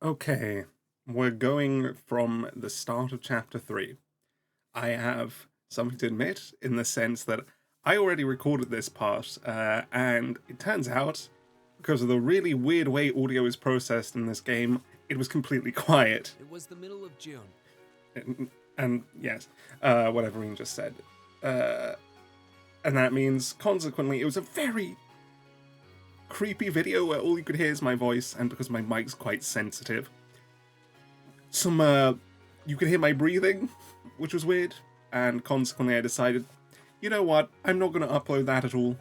Okay, we're going from the start of chapter 3. I have something to admit in the sense that I already recorded this part, and it turns out, because of the really weird way audio is processed in this game, it was completely quiet. It was the middle of June. And yes, whatever Ian just said. And that means, consequently, it was a very creepy video where all you could hear is my voice, and because my mic's quite sensitive, you could hear my breathing, which was weird, and consequently I decided, you know what, I'm not going to upload that at all,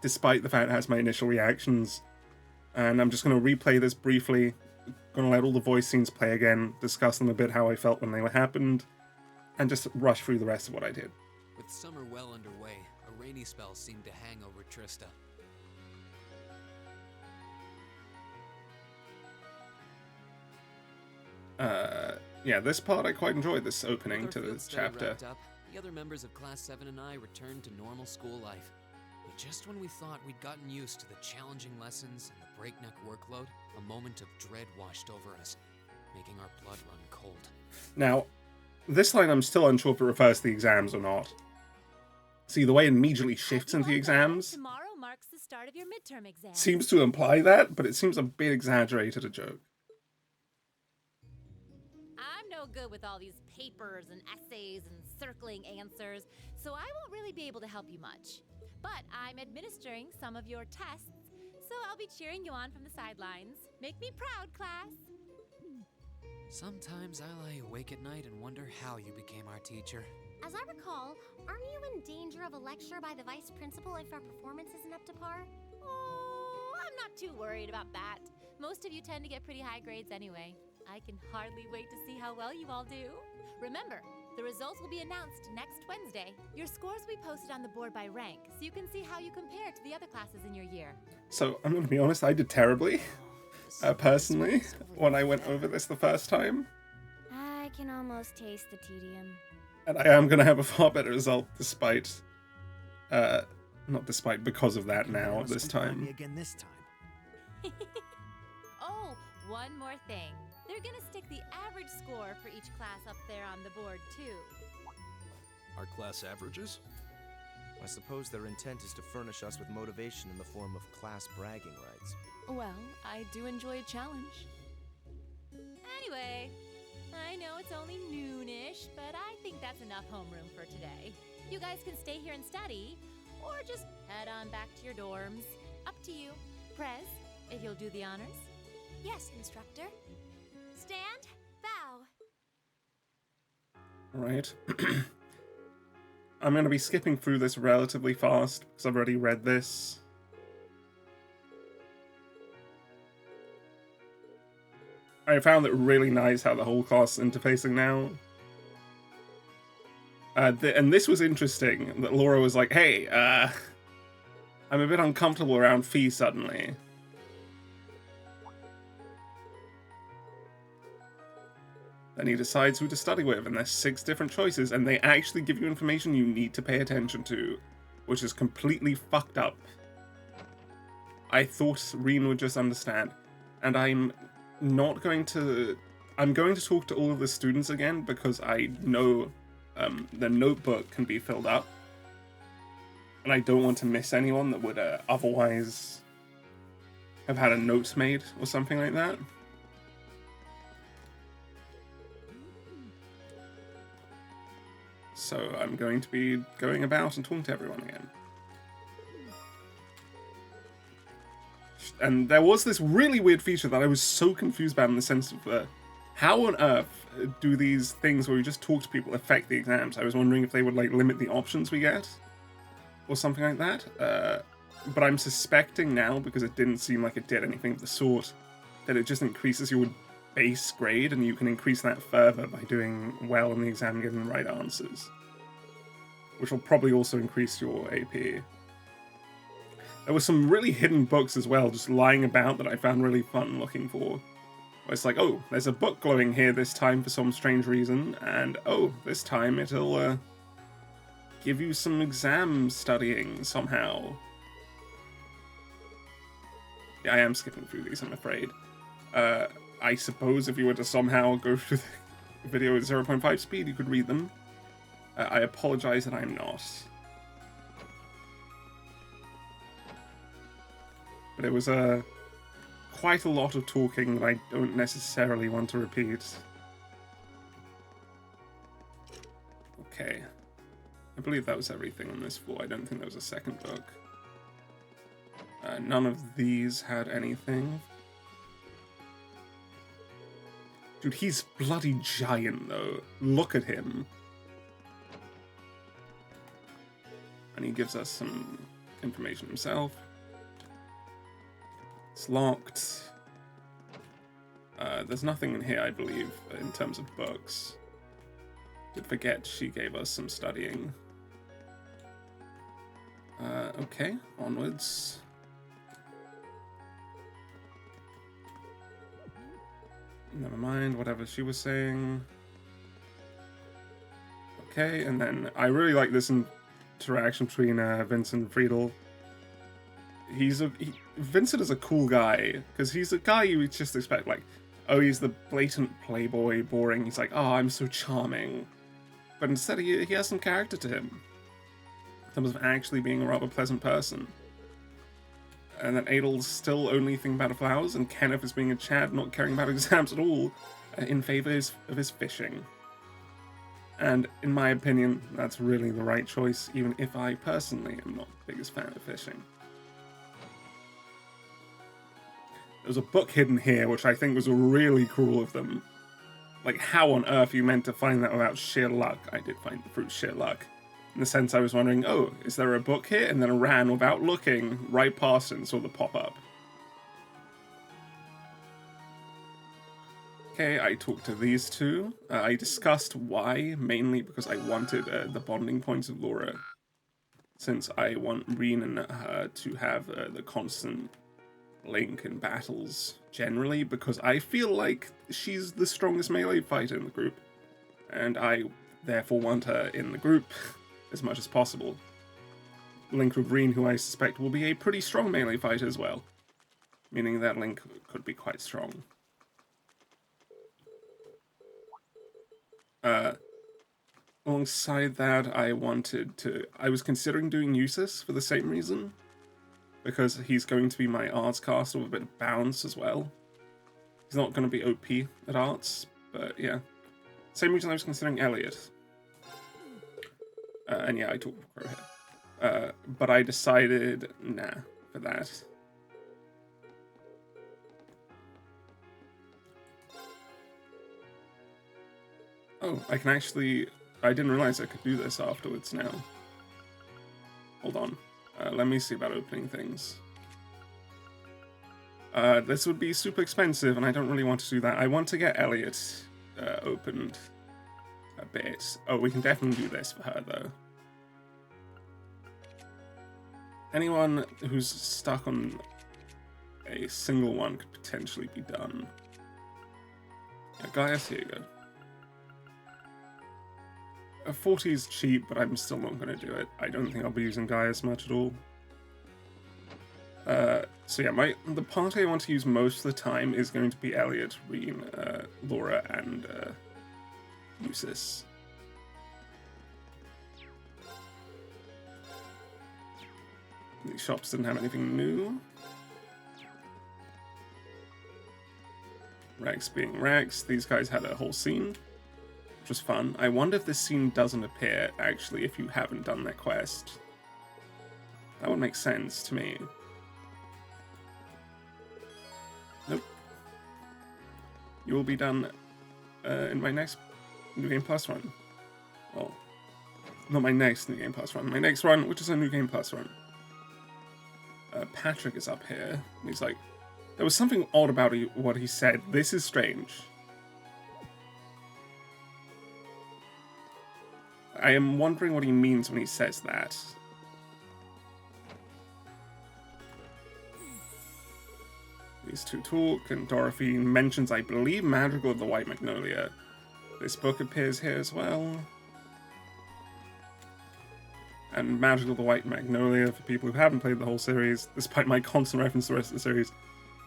despite the fact it has my initial reactions, and I'm just going to replay this briefly, going to let all the voice scenes play again, discuss them a bit how I felt when they were happened, and just rush through the rest of what I did. With summer well underway, a rainy spell seemed to hang over Trista. Yeah, this part I quite enjoyed, this opening to this chapter. Up, the other members of Class 7 and I returned to normal school life. But just when we thought we'd gotten used to the challenging lessons and the breakneck workload, a moment of dread washed over us, making our blood run cold. Now, this line I'm still unsure if it refers to the exams or not. See, the way it immediately shifts into the exams Tomorrow marks the start of your midterm exam. seems to imply that, but it seems a bit exaggerated a joke. I'm no good with all these papers and essays and circling answers, so I won't really be able to help you much. But I'm administering some of your tests, so I'll be cheering you on from the sidelines. Make me proud, class. Sometimes I lie awake at night and wonder how you became our teacher. As I recall, aren't you in danger of a lecture by the vice principal if our performance isn't up to par? Oh, I'm not too worried about that. Most of you tend to get pretty high grades anyway. I can hardly wait to see how well you all do. Remember, the results will be announced next Wednesday. Your scores will be posted on the board by rank, so you can see how you compare to the other classes in your year. So, I'm going to be honest, I did terribly, personally, when I went over this the first time. I can almost taste the tedium. And I am going to have a far better result despite, not despite, because of that now, this time. Again this time. Oh, one more thing. They're gonna stick the average score for each class up there on the board, too. Our class averages? I suppose their intent is to furnish us with motivation in the form of class bragging rights. Well, I do enjoy a challenge. Anyway, I know it's only noonish, but I think that's enough homeroom for today. You guys can stay here and study, or just head on back to your dorms. Up to you. Prez, if you'll do the honors. Yes, instructor. Stand, bow. Right. I'm going to be skipping through this relatively fast, because I've already read this. I found it really nice how the whole class is interfacing now. And this was interesting, that Laura was like, hey, I'm a bit uncomfortable around Fee suddenly. Then he decides who to study with, and there's 6 different choices, and they actually give you information you need to pay attention to, which is completely fucked up. I thought Reen would just understand, and I'm going to talk to all of the students again, because I know the notebook can be filled up, and I don't want to miss anyone that would otherwise have had a note made or something like that. So I'm going to be going about and talking to everyone again. And there was this really weird feature that I was so confused about in the sense of how on earth do these things where we just talk to people affect the exams? I was wondering if they would like limit the options we get or something like that. But I'm suspecting now, because it didn't seem like it did anything of the sort, that it just increases your base grade, and you can increase that further by doing well in the exam and getting the right answers, which will probably also increase your AP. There were some really hidden books as well, just lying about, that I found really fun looking for. It's like, oh, there's a book glowing here this time for some strange reason, and oh, this time it'll give you some exam studying somehow. Yeah, I am skipping through these, I'm afraid. I suppose if you were to somehow go through the video at 0.5 speed, you could read them. I apologize that I'm not. But it was quite a lot of talking that I don't necessarily want to repeat. Okay. I believe that was everything on this floor. I don't think there was a second book. None of these had anything. Dude, he's bloody giant, though. Look at him. And he gives us some information himself. It's locked. There's nothing in here, I believe, in terms of books. Did forget she gave us some studying. Okay, onwards. Never mind, whatever she was saying. Okay, and then I really like this interaction between Vincent and Friedel. Vincent is a cool guy, because he's a guy you would just expect, like, oh, he's the blatant playboy, boring. He's like, oh, I'm so charming. But instead, he has some character to him, in terms of actually being a rather pleasant person. And then Adel's still only thinking about flowers, and Kenneth is being a Chad, not caring about exams at all, in favor of his fishing. And in my opinion, that's really the right choice, even if I personally am not the biggest fan of fishing. There's a book hidden here, which I think was really cruel of them. Like, how on earth you meant to find that without sheer luck? I did find the fruit sheer luck. In the sense I was wondering, oh, is there a book here? And then I ran without looking right past it and saw the pop-up. Okay, I talked to these two. I discussed why, mainly because I wanted the bonding points of Laura. Since I want Reen and her to have the constant link in battles, generally, because I feel like she's the strongest melee fighter in the group. And I therefore want her in the group as much as possible. Linked with Reen, who I suspect will be a pretty strong melee fighter as well. Meaning that Link could be quite strong. Alongside that, I was considering doing Eustace for the same reason. Because he's going to be my arts caster with a bit of bounce as well. He's not going to be OP at arts, but yeah. Same reason I was considering Elliot. And yeah, I talked with Crow here. But I decided, nah, for that. Oh, I can actually... I didn't realize I could do this afterwards now. Hold on. Let me see about opening things. This would be super expensive, and I don't really want to do that. I want to get Elliot opened a bit. Oh, we can definitely do this for her, though. Anyone who's stuck on a single one could potentially be done. Yeah, Gaius, here you go. A 40 is cheap, but I'm still not going to do it. I don't think I'll be using Gaius much at all. So yeah, the party I want to use most of the time is going to be Elliot, Reen, Laura, and Eustace. These shops didn't have anything new. Rex being Rex, these guys had a whole scene, which was fun. I wonder if this scene doesn't appear, actually, if you haven't done that quest. That would make sense to me. Nope. You will be done in my next New Game Plus run. Well, not my next New Game Plus run. My next run, which is a New Game Plus run. Patrick is up here. And he's like, there was something odd about what he said. This is strange. I am wondering what he means when he says that. These two talk, and Dorothy mentions, I believe, Madrigal of the White Magnolia. This book appears here as well. And Madrigal of the White Magnolia, for people who haven't played the whole series, despite my constant reference to the rest of the series,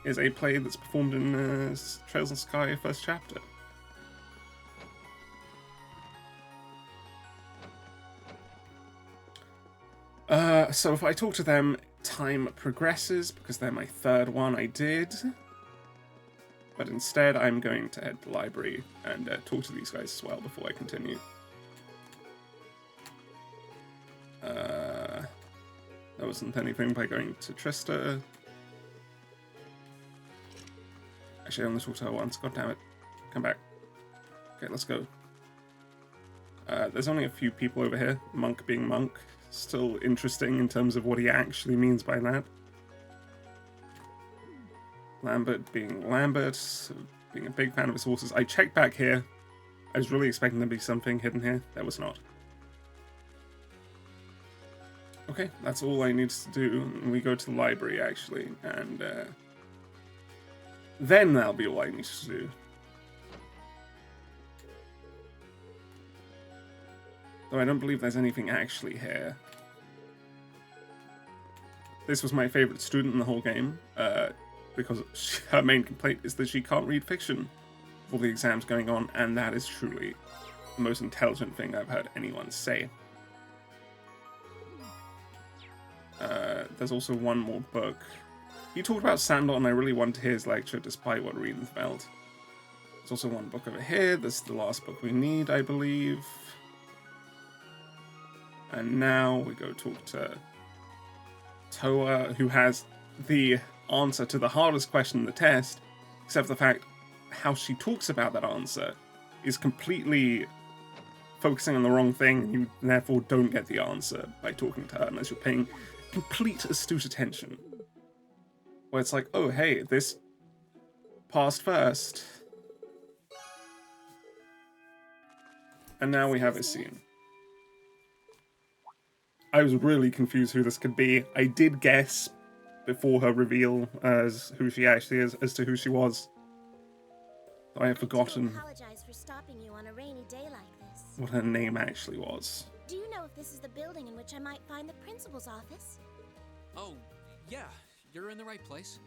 is a play that's performed in Trails in Sky first chapter. So if I talk to them, time progresses, because they're my third one I did. But instead, I'm going to head to the library and talk to these guys as well before I continue. There wasn't anything by going to Trista. Actually, I only talked to her once. God damn it. Come back. Okay, let's go. There's only a few people over here. Monk being Monk. Still interesting in terms of what he actually means by that. Lambert being Lambert. Being a big fan of his horses. I checked back here. I was really expecting there to be something hidden here. There was not. Okay, that's all I need to do. We go to the library, actually, and then that'll be all I need to do. Though I don't believe there's anything actually here. This was my favourite student in the whole game, because her main complaint is that she can't read fiction with all the exams going on, and that is truly the most intelligent thing I've heard anyone say. There's also one more book. He talked about Sandor, and I really wanted to hear his lecture, despite what Reeden felt. There's also one book over here. This is the last book we need, I believe. And now we go talk to Toa, who has the answer to the hardest question in the test, except for the fact how she talks about that answer is completely focusing on the wrong thing, and you therefore don't get the answer by talking to her unless you're paying complete astute attention. Where it's like, oh hey, this passed first. And now we have a scene. I was really confused who this could be. I did guess before her reveal as who she actually is, as to who she was. I have forgotten Apologize for stopping you on a rainy day like this. what her name actually was. Do you know if this is the building in which I might find the principal's office? Oh, yeah, you're in the right place.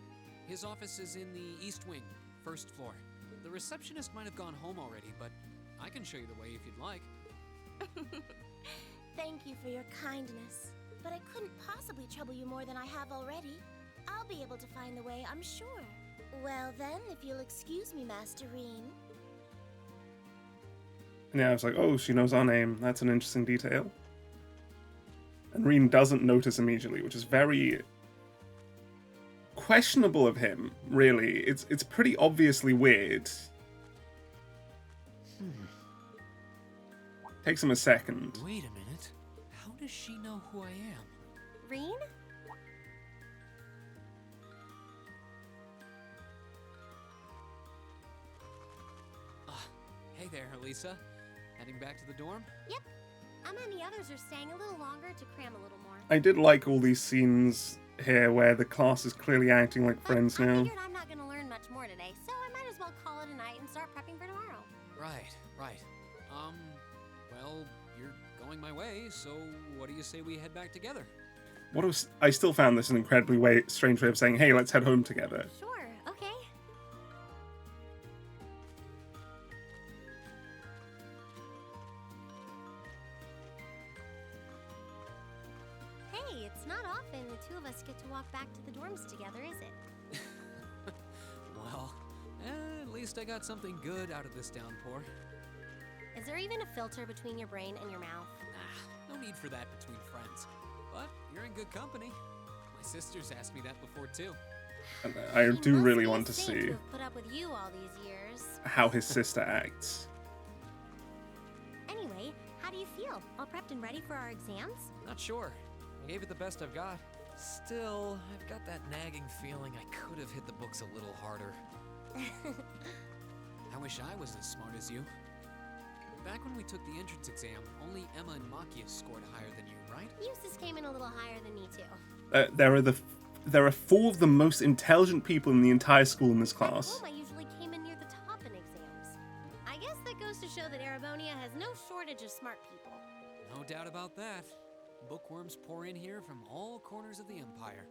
His office is in the East Wing, first floor. The receptionist might have gone home already, but I can show you the way if you'd like. Thank you for your kindness, but I couldn't possibly trouble you more than I have already. I'll be able to find the way, I'm sure. Well then, if you'll excuse me, Master Reen. And yeah, I was like, oh, she knows our name. That's an interesting detail. And Reen doesn't notice immediately, which is very questionable of him, really. It's pretty obviously weird. Takes him a second. Wait a minute. How does she know who I am? Reen? Hey there, Elisa. Heading back to the dorm? Yep. Emma and the others are staying a little longer to cram a little more. I did like all these scenes here where the class is clearly acting like friends I now. figured I'm not going to learn much more today, so I might as well call it a night and start prepping for tomorrow. Right. Well, you're going my way, so what do you say we head back together? I still found this an incredibly strange way of saying, hey, let's head home together. Sure, okay. Hey, it's not often the two of us get to walk back to the dorms together, is it? Well, at least I got something good out of this downpour. Is there even a filter between your brain and your mouth? No need for that between friends. But you're in good company. My sisters asked me that before, too. And I She do must really be a want to saint see have put up with you all these years. how his sister acts. Anyway, how do you feel? All prepped and ready for our exams? Not sure. I gave it the best I've got. Still, I've got that nagging feeling I could have hit the books a little harder. I wish I was as smart as you. Back when we took the entrance exam, only Emma and Makia scored higher than you, right? Eustace came in a little higher than me too. There are four of the most intelligent people in the entire school in this class. I usually came in near the top in exams. I guess that goes to show that Arabonia has no shortage of smart people. No doubt about that. Bookworms pour in here from all corners of the Empire.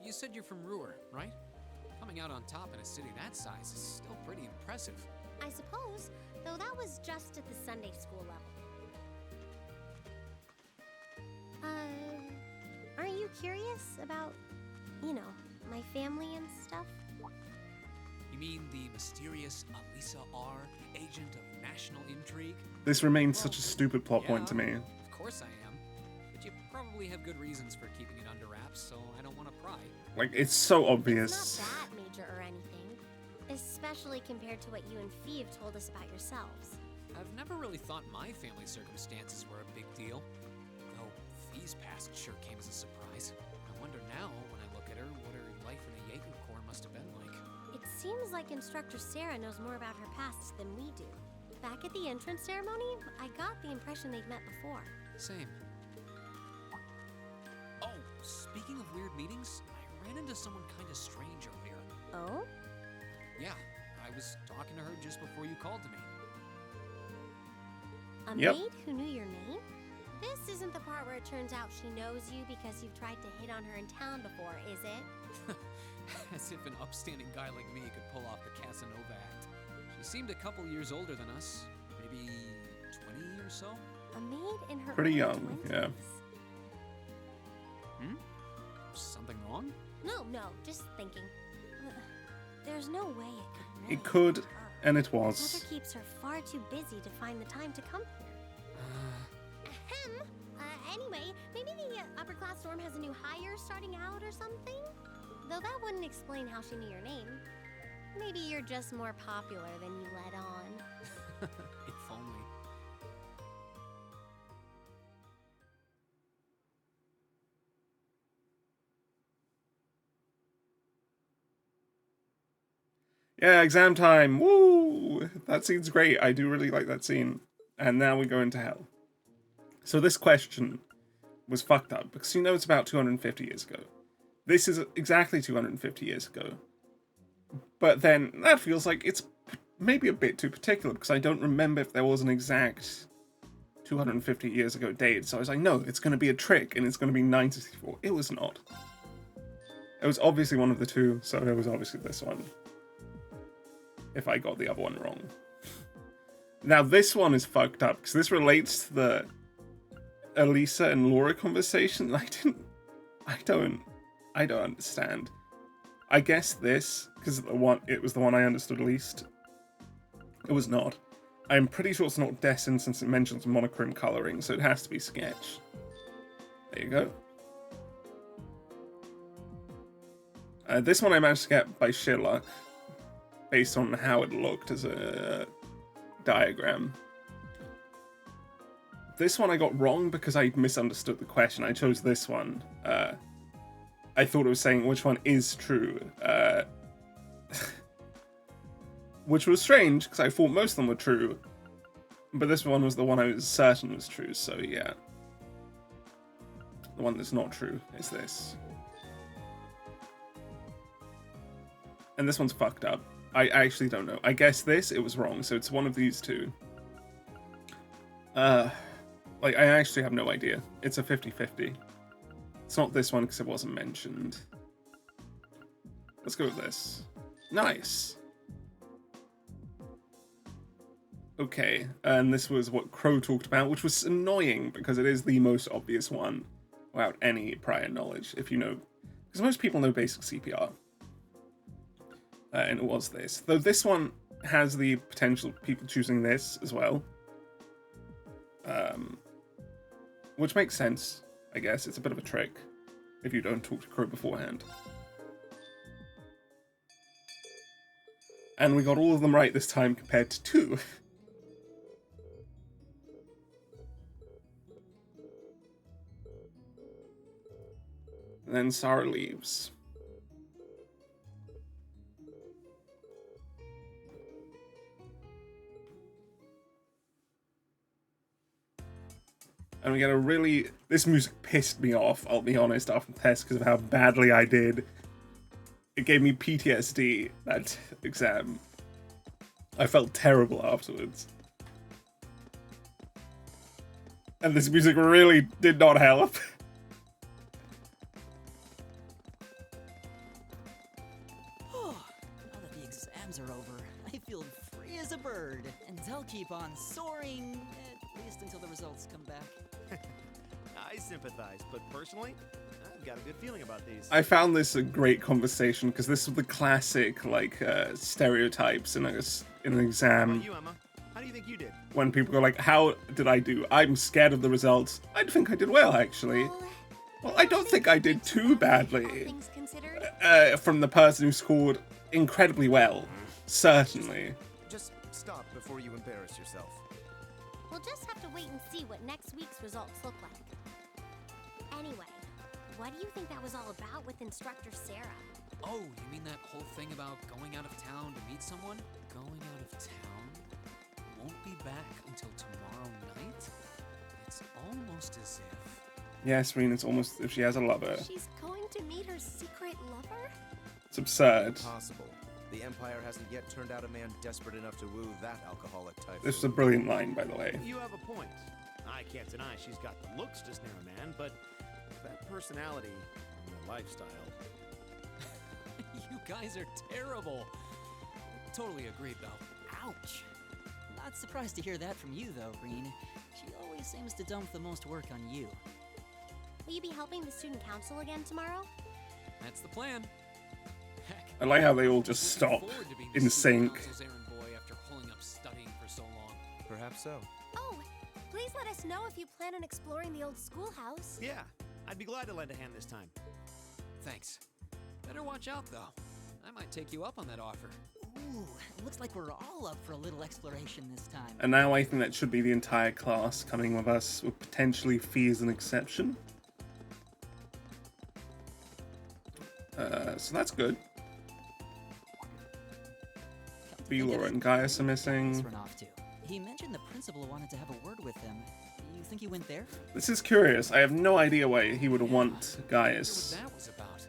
You said you're from Ruhr, right? Come coming out on top in a city that size is still pretty impressive. I suppose, though that was just at the Sunday school level. Aren't you curious about, my family and stuff? You mean the mysterious Alisa R, agent of national intrigue? This remains such a stupid plot point to me. Of course I am. But you probably have good reasons for keeping it under wraps, so I don't want to pry. Like, it's so It's obvious. not that major or anything, especially compared to what you and Fee have told us about yourselves. I've never really thought my family circumstances were a big deal. Though Fee's past sure came as a surprise. I wonder now, when I look at her, what her life in a Jaeger Corps must have been like. It seems like Instructor Sarah knows more about her past than we do. Back at the entrance ceremony, I got the impression they'd met before. Same. Oh, speaking of weird meetings, I ran into someone kind of strange earlier. Oh? Yeah, I was talking to her just before you called to me. A Yep. maid who knew your name? This isn't the part where it turns out she knows you because you've tried to hit on her in town before, is it? As if an upstanding guy like me could pull off the Casanova act. She seemed a couple years older than us, maybe 20 or so. A maid in her Pretty early young, 20s? yeah. Something wrong? No, just thinking. There's no way it could really It could, be her. and it Mother was. keeps her far too busy to find the time to come here. Ahem. Anyway, maybe the upper class dorm has a new hire starting out or something? Though that wouldn't explain how she knew your name. Maybe you're just more popular than you let on. If only. Yeah, exam time. Woo! That scene's great. I do really like that scene. And now we go into hell. So this question was fucked up because it's about 250 years ago. This is exactly 250 years ago. But then that feels like it's maybe a bit too particular because I don't remember if there was an exact 250 years ago date. So I was like, no, it's going to be a trick and it's going to be 964. It was not. It was obviously one of the two, so it was obviously this one. If I got the other one wrong. Now this one is fucked up because this relates to the Alisa and Laura conversation. I don't understand. I guess this, because it was the one I understood least. It was not. I'm pretty sure it's not Descent since it mentions monochrome coloring, so it has to be Sketch. There you go. This one I managed to get by sheer luck, based on how it looked as a diagram. This one I got wrong because I misunderstood the question. I chose this one. I thought it was saying which one is true. Which was strange, because I thought most of them were true. But this one was the one I was certain was true, so yeah. The one that's not true is this. And this one's fucked up. I actually don't know. I guess it was wrong, so it's one of these two. I actually have no idea. It's a 50-50. It's not this one because it wasn't mentioned. Let's go with this. Nice. Okay, and this was what Crow talked about, which was annoying because it is the most obvious one without any prior knowledge, if you know. Because most people know basic CPR. And it was this. Though this one has the potential of people choosing this as well. Which makes sense, I guess. It's a bit of a trick if you don't talk to Crow beforehand. And we got all of them right this time compared to 2. And then Sarah leaves. And we get a really... This music pissed me off, I'll be honest, after the test, because of how badly I did. It gave me PTSD, that exam. I felt terrible afterwards. And this music really did not help. bird, and they'll keep on soaring, at least until the results come back. I sympathize, but personally, I've got a good feeling about these. I found this a great conversation because this was the classic like stereotypes in an How exam. about you, Emma? How do you think you did? When people go like, "How did I do?" I'm scared of the results. I think I did well, actually. Well, I don't think I did too all badly. things considered. From the person who scored incredibly well, certainly. Just stop before you embarrass yourself. We'll just have to wait and see what next week's results look like. Anyway, what do you think that was all about with Instructor Sarah? Oh, you mean that whole thing about going out of town to meet someone? Going out of town? Won't be back until tomorrow night? It's almost as if... Yeah, Serene, it's almost as if she has a lover. She's going to meet her secret lover? It's absurd. Possible. The Empire hasn't yet turned out a man desperate enough to woo that alcoholic type. This is a brilliant line, by the way. You have a point. I can't deny she's got the looks to snare a man, but that personality and the lifestyle. You guys are terrible. Totally agreed, though. Ouch. Not surprised to hear that from you, though, Reen. She always seems to dump the most work on you. Will you be helping the student council again tomorrow? That's the plan. Heck, I like how they all just looking stop forward to being in the student sync. council's errand boy after pulling up studying for so long. Perhaps so. Oh, please let us know if you plan on exploring the old schoolhouse. Yeah, I'd be glad to lend a hand this time. Thanks. Better watch out, though. I might take you up on that offer. Ooh, looks like we're all up for a little exploration this time. And now I think that should be the entire class coming with us, with potentially Fee as an exception. So that's good. Fee, Laura, and Gaius are missing. Run off to. He mentioned the principal wanted to have a word with him. You think he went there? This is curious. I have no idea why he would want I wonder Gaius. what that was about.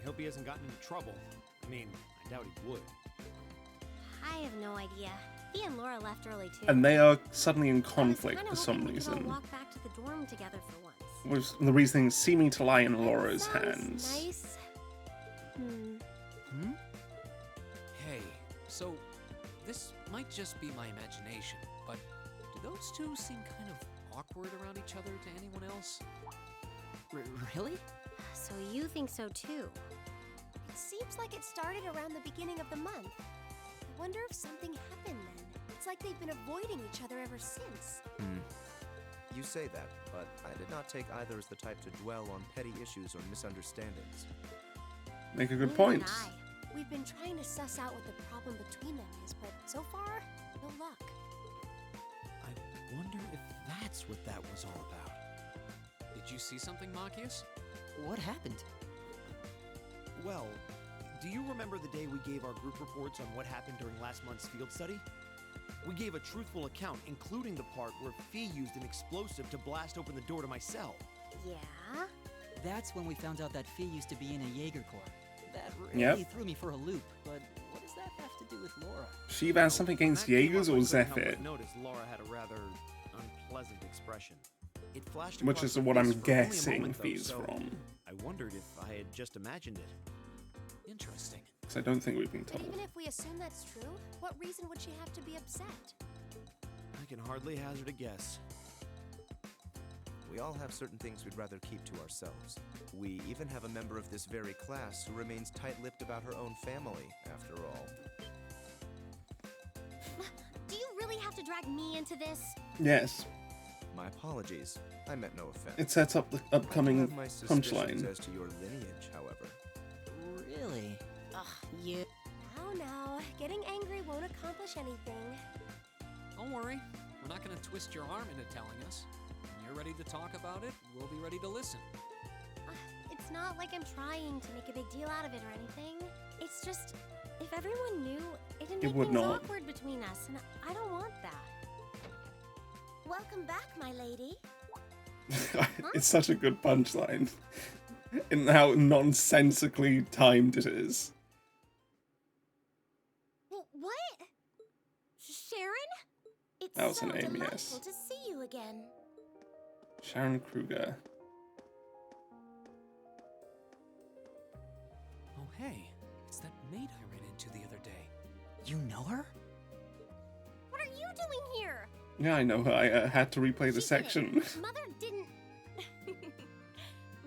I hope he hasn't gotten into trouble. I mean, I doubt he would. I have no idea. He and Laura left early too. And they are suddenly in I was conflict kinda for some hoping we could all reason. walk back to the dorm together for once. With the reasoning seeming to lie in That Laura's sounds hands. Nice. Hey, so this might just be my imagination, but do those two seem kind of awkward around each other to anyone else? Really? So you think so too? It seems like it started around the beginning of the month. I wonder if something happened then. It's like they've been avoiding each other ever since. You say that, but I did not take either as the type to dwell on petty issues or misunderstandings. Make a good Neither point. did I. We've been trying to suss out what the problem between them is, but so far, no luck. I wonder if that's what that was all about. Did you see something, Machias? What happened? Well, do you remember the day we gave our group reports on what happened during last month's field study? We gave a truthful account, including the part where Fee used an explosive to blast open the door to my cell. Yeah? That's when we found out that Fee used to be in a Jaeger Corps. That really Yep. threw me for a loop, but what does that have to do with Laura? Shiva has something against When that came Jaegers up, or I couldn't help Zephyr? but notice Laura had a rather unpleasant expression. It flashed Which across is her what face I'm for only a guessing moment, though, Fee's so from. I wondered if I had just imagined it. Interesting. Because I don't think we've been But told. even if we assume that's true, what reason would she have to be upset? I can hardly hazard a guess. We all have certain things we'd rather keep to ourselves. We even have a member of this very class who remains tight-lipped about her own family, after all. Do you really have to drag me into this? Yes, My apologies. I meant no offense. it sets up the I do upcoming have my suspicions punchline. as to your lineage, however. Really? Ugh, you. Oh no, getting angry won't accomplish anything. Don't worry. We're not going to twist your arm into telling us. When you're ready to talk about it, we'll be ready to listen. It's not like I'm trying to make a big deal out of it or anything. It's just, if everyone knew, it'd make would things not. awkward between us, and I don't want that. Welcome back, my lady. It's such a good punchline. In how nonsensically timed it is. What? Sharon? It's That was so her name, delightful yes. to see you again. Sharon Kruger. Oh, hey. It's that maid I ran into the other day. You know her? doing here? Yeah, I know. I had to replay the She section. did. Mother didn't.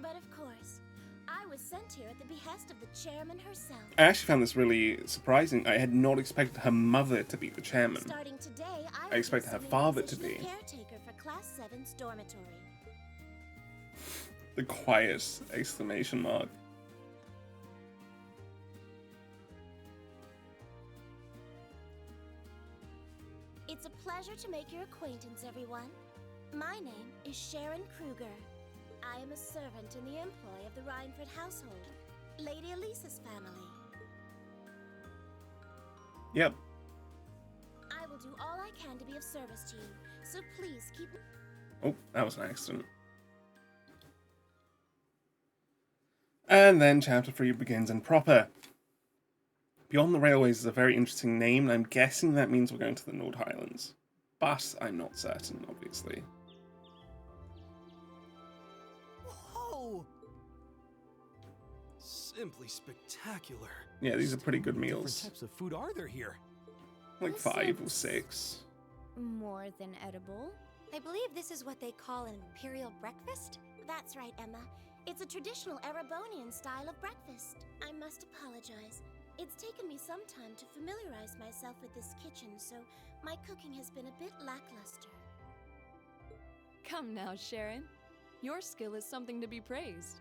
But of course, I was sent here at the behest of the chairman herself. I actually found this really surprising. I had not expected her mother to be the chairman. Starting today, I will expected her assuming father the to position be. of caretaker for Class 7's dormitory. The quiet exclamation mark. It's a pleasure to make your acquaintance, everyone. My name is Sharon Kruger. I am a servant in the employ of the Rhineford household, Lady Elisa's family. Yep. I will do all I can to be of service to you, so please keep... Oh, that was an accident. And then chapter 3 begins in proper. Beyond the Railways is a very interesting name, and I'm guessing that means we're going to the North Highlands. But I'm not certain, obviously. Whoa! Simply spectacular. Yeah, these are pretty good What meals. different types of food are there here? Like 5 or 6. More than edible. I believe this is what they call an imperial breakfast? That's right, Emma. It's a traditional Erebonian style of breakfast. I must apologize. It's taken me some time to familiarize myself with this kitchen, so my cooking has been a bit lackluster. Come now, Sharon. Your skill is something to be praised.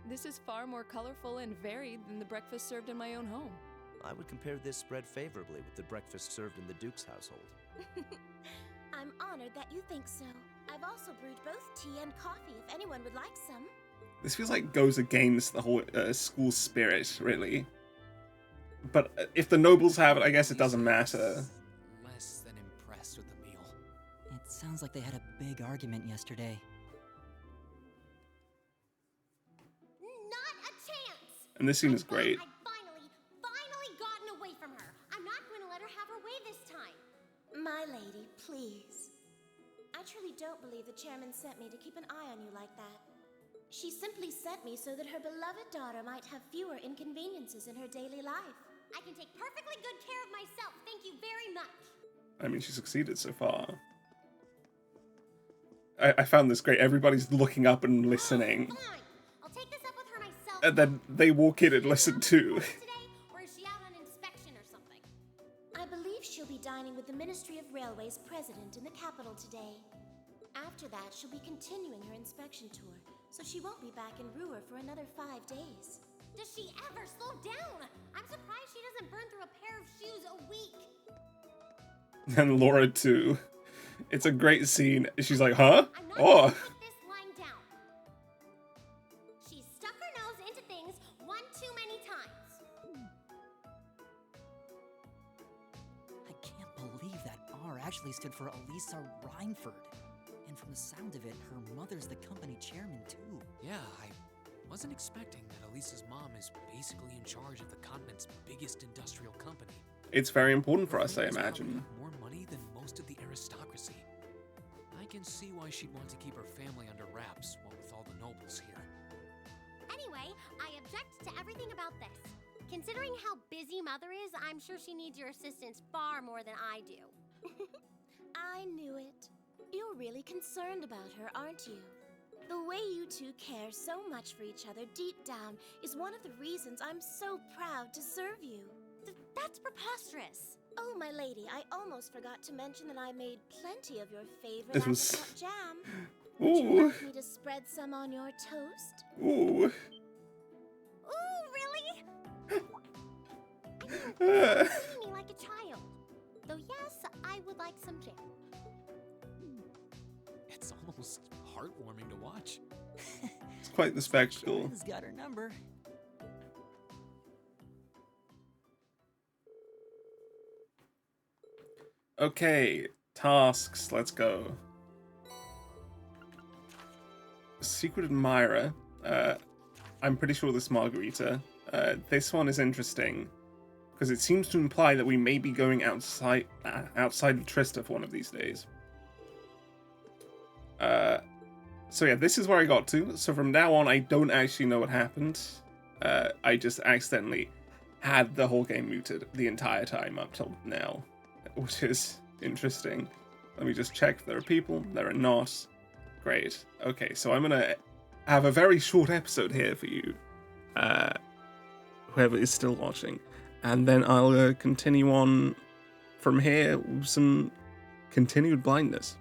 This is far more colorful and varied than the breakfast served in my own home. I would compare this spread favorably with the breakfast served in the Duke's household. I'm honored that you think so. I've also brewed both tea and coffee if anyone would like some. This feels like goes against the whole school spirit, really. But if the nobles have it, I guess it doesn't matter. Less than impressed with the meal. It sounds like they had a big argument yesterday. Not a chance! And this scene is great. I've finally gotten away from her. I'm not going to let her have her way this time. My lady, please. I truly don't believe the chairman sent me to keep an eye on you like that. She simply sent me so that her beloved daughter might have fewer inconveniences in her daily life. I can take perfectly good care of myself. Thank you very much. I mean, she succeeded so far. I found this great. Everybody's looking up and listening. Fine. I'll take this up with her myself. And then they walk in and listen too. Today, or is she out on inspection or something? I believe she'll be dining with the Ministry of Railways president in the capital today. After that, she'll be continuing her inspection tour, so she won't be back in Ruhr for another 5 days. Does she ever slow down? I'm surprised she doesn't burn through a pair of shoes a week. And Laura too. It's a great scene. She's like, huh? I'm not Oh. gonna put this lying down. She's stuck her nose into things one too many times. I can't believe that R actually stood for Elisa Rhineford. And from the sound of it, her mother's the company chairman too. Yeah, I wasn't expecting that Elisa's mom is basically in charge of the continent's biggest industrial company. It's very important for us, I Her family's probably imagine. got more money than most of the aristocracy. I can see why she'd want to keep her family under wraps, what with all the nobles here. Anyway, I object to everything about this. Considering how busy Mother is, I'm sure she needs your assistance far more than I do. I knew it. You're really concerned about her, aren't you? The way you two care so much for each other deep down is one of the reasons I'm so proud to serve you. That's preposterous. Oh, my lady, I almost forgot to mention that I made plenty of your favorite This was- apricot jam. Would you Ooh. like me to spread some on your toast? Ooh. Ooh, really? Uh, Treating me like a child. Though yes, I would like some jam. It's almost heartwarming to watch. it's quite the spectacle. Sharon's got her number. Okay, tasks, let's go. Secret Admirer. I'm pretty sure this is Margarita. This one is interesting because it seems to imply that we may be going outside of Trista for one of these days. So yeah, this is where I got to. So from now on, I don't actually know what happened. I just accidentally had the whole game muted the entire time up till now, which is Interesting. Let me just check if there are people. There are not. Great. Okay, so I'm gonna have a very short episode here for you, whoever is still watching, and then I'll continue on from here with some continued blindness.